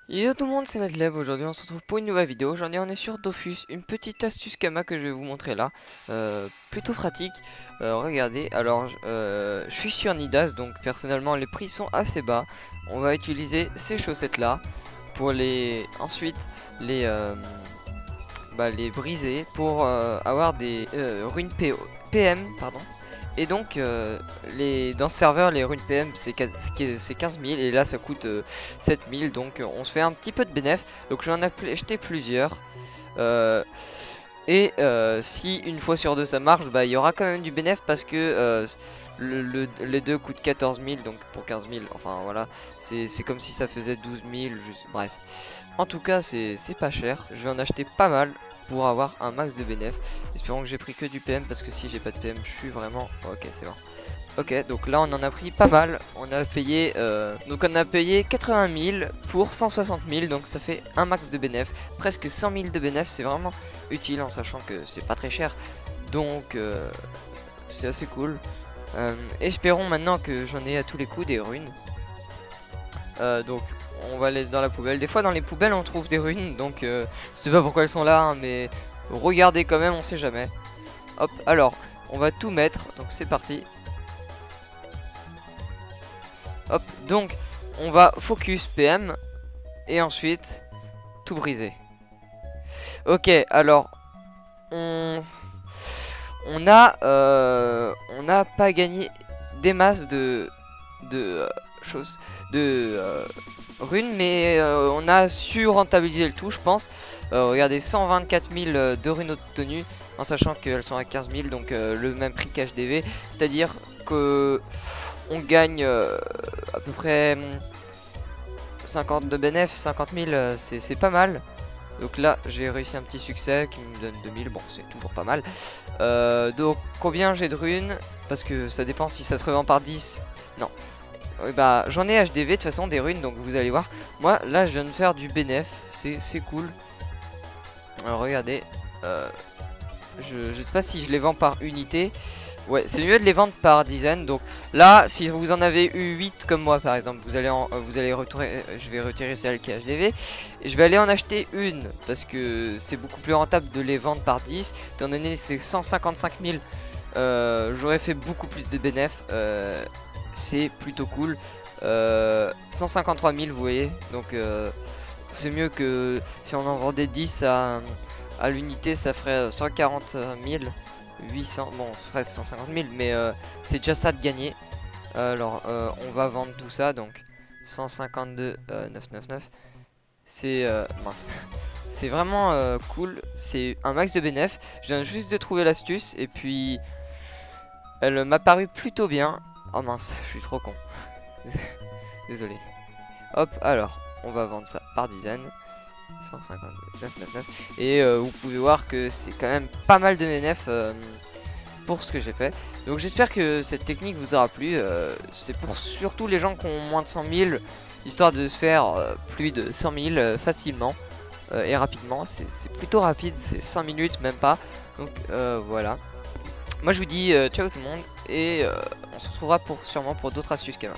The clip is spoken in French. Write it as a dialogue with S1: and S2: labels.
S1: Yo tout le monde, c'est Nadleb. Aujourd'hui on se retrouve pour une nouvelle vidéo. Aujourd'hui on est sur Dofus, une petite astuce Kama que je vais vous montrer là. Plutôt pratique. Regardez, alors je suis sur Nidas, donc personnellement les prix sont assez bas. On va utiliser ces chaussettes là pour les ensuite les, les briser pour avoir des runes PM, pardon. Et donc, dans ce serveur, les runes PM c'est 15 000 et là ça coûte 7 000. Donc, on se fait un petit peu de bénéf. Donc, j'en ai acheté plusieurs. Si une fois sur deux ça marche, bah il y aura quand même du bénéf parce que les deux coûtent 14 000. Donc, pour 15 000, enfin voilà, c'est comme si ça faisait 12 000. Bref, en tout cas, c'est pas cher. Je vais en acheter pas mal pour avoir un max de bénéf. Espérons que j'ai pris que du PM parce que si j'ai pas de PM, je suis vraiment... Ok, c'est bon. Ok, donc là on en a pris pas mal. On a payé 80 000 pour 160 000, donc ça fait un max de bénéf. Presque 100 000 de bénéf, c'est vraiment utile en sachant que c'est pas très cher. Donc c'est assez cool. Espérons maintenant que j'en ai à tous les coups des runes. Donc on va aller dans la poubelle. Des fois dans les poubelles on trouve des runes, donc je sais pas pourquoi elles sont là, hein, mais regardez quand même, on sait jamais. Hop, alors on va tout mettre, donc c'est parti. Hop, donc on va focus PM et ensuite tout briser. Ok, alors on n'a pas gagné des masses de choses de runes, mais on a su rentabiliser le tout, je pense. Regardez, 124 000 de runes obtenues en sachant qu'elles sont à 15 000, donc le même prix qu'HDV, c'est-à-dire que on gagne à peu près 50 de bénéf, 50 000, c'est pas mal. Donc là j'ai réussi un petit succès qui me donne 2000, bon c'est toujours pas mal. Donc combien j'ai de runes, parce que ça dépend si ça se revend par 10. Non, bah j'en ai HDV de toute façon des runes, donc vous allez voir. Moi là je viens de faire du bénéf, c'est cool. Alors regardez, je sais pas si je les vends par unité. Ouais, c'est mieux de les vendre par dizaines. Donc là, si vous en avez eu 8 comme moi par exemple, vous allez retirer, je vais retirer celle qui est HDV. Et je vais aller en acheter une parce que c'est beaucoup plus rentable de les vendre par 10. Étant donné que c'est 155 000, j'aurais fait beaucoup plus de bénéfices. C'est plutôt cool. 153 000, vous voyez. Donc c'est mieux que si on en vendait 10 à l'unité, ça ferait 140 000. 800, bon, presque 150 000, mais c'est déjà ça de gagner. Alors, on va vendre tout ça, donc 152 999. C'est mince. C'est vraiment cool. C'est un max de bénéf. Je viens juste de trouver l'astuce et puis elle m'a paru plutôt bien. Oh mince, je suis trop con. Désolé. Hop, alors, on va vendre ça par dizaine. 159,999. Et vous pouvez voir que c'est quand même pas mal de NF pour ce que j'ai fait. Donc j'espère que cette technique vous aura plu. C'est pour surtout les gens qui ont moins de 100 000, histoire de se faire plus de 100 000 facilement et rapidement. C'est plutôt rapide, c'est 5 minutes même pas. Donc voilà. Moi je vous dis ciao tout le monde et on se retrouvera sûrement pour d'autres astuces quand même.